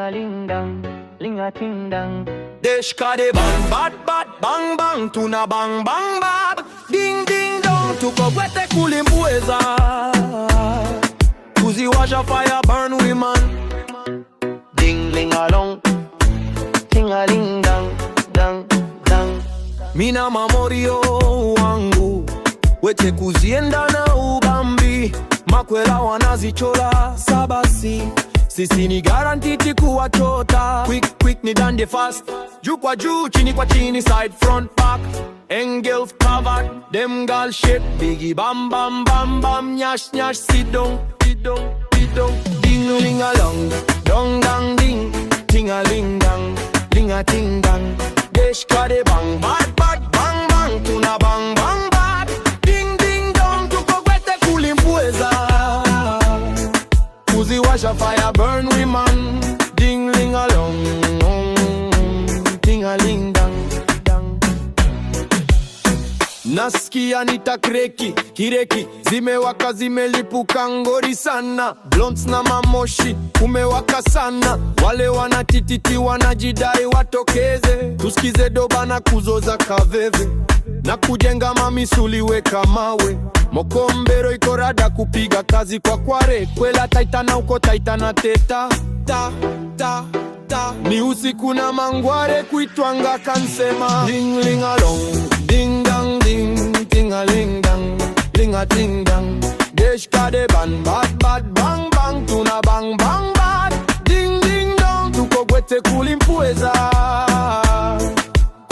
a ling dang, ling a ting dang. Deshka de bang bad bad bang bang tuna bang bang bad ding ding dong tukogwete kulimbweza kuziwasha fire burn women Ding ling along, ting a ling dang dang dang. mina mamorio wangu wete kuzienda na ubambi makwela wanazichola sabasi sisi ni garantiti kuwachota quick quick ni dande fast juu kwa juu chini kwa chini side front back engels covered them girl shit biggie bam bam bam bam nyash nyash sit down sit down sit down ding ling along dong dang ding ting a ling dang ling a ting dang deshka de bang bad bad bang bang tuna bang bang bad ding ding dong tukogwete kulimbweza kuziwasha fire burn women ding ling along ting a ling dang dang. Nasikia nitakreki kireki zimewaka zimelipuka ngori sana blondes na mamoshi kumewaka sana wale wanatititi wanajidai watokeze tusikize doba na kuzoza kaveve na kujenga mamisuli weka mawe mokombero ikorada kupiga kazi kwa kware kwela taitana uko taitana teta ta ta ta ni usiku na mangware kuitwanga kansema ding ling along ding dang ding ting a ling dang ling a ting dang deshka de ban bad bad bang bang tuna bang bang bad ding ding dong tukogwete kulimpweza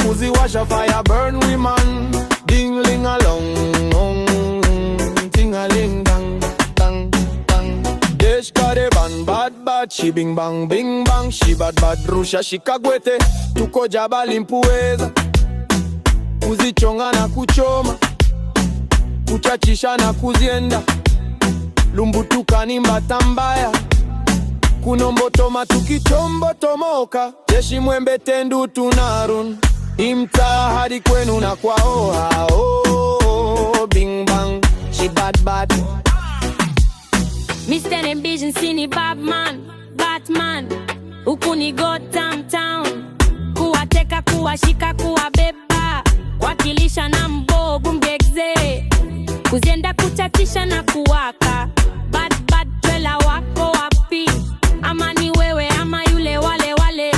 kuziwasha fire burn women ding ling along ting a ling dang dang dang deshka de ban bad bad she bing bang she bad bad rusha shikagwete tuko jabali mpweza kuzichonga na kuchoma kuchachisha na kuzienda lumbutuka ni mbatambaya kunombotoma tukichombotomoka jeshi mwembe tendu tunarun imtaa hadi kwenu na kwao hao bing bang she bad bad Mr. Ambition sini Batman huku ni Gotham Town kuwateka kuwashika kuwabeba wakilisha na mbogu mgegze kuzienda kuchatisha na kuwaka bad twela wako wapi ama ni wewe ama yule wale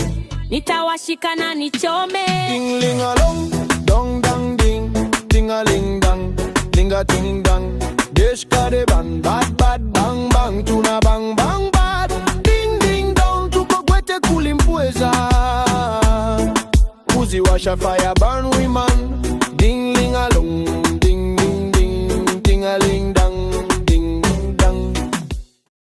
nitawashika na nichome ding ling along dong dang ding ting a ling dang ling a ting dang deshka de ban bad bang bang tuna bang bang bad ding ding dong tukogwete kulimpweza kuziwasha fire burn women ding ling along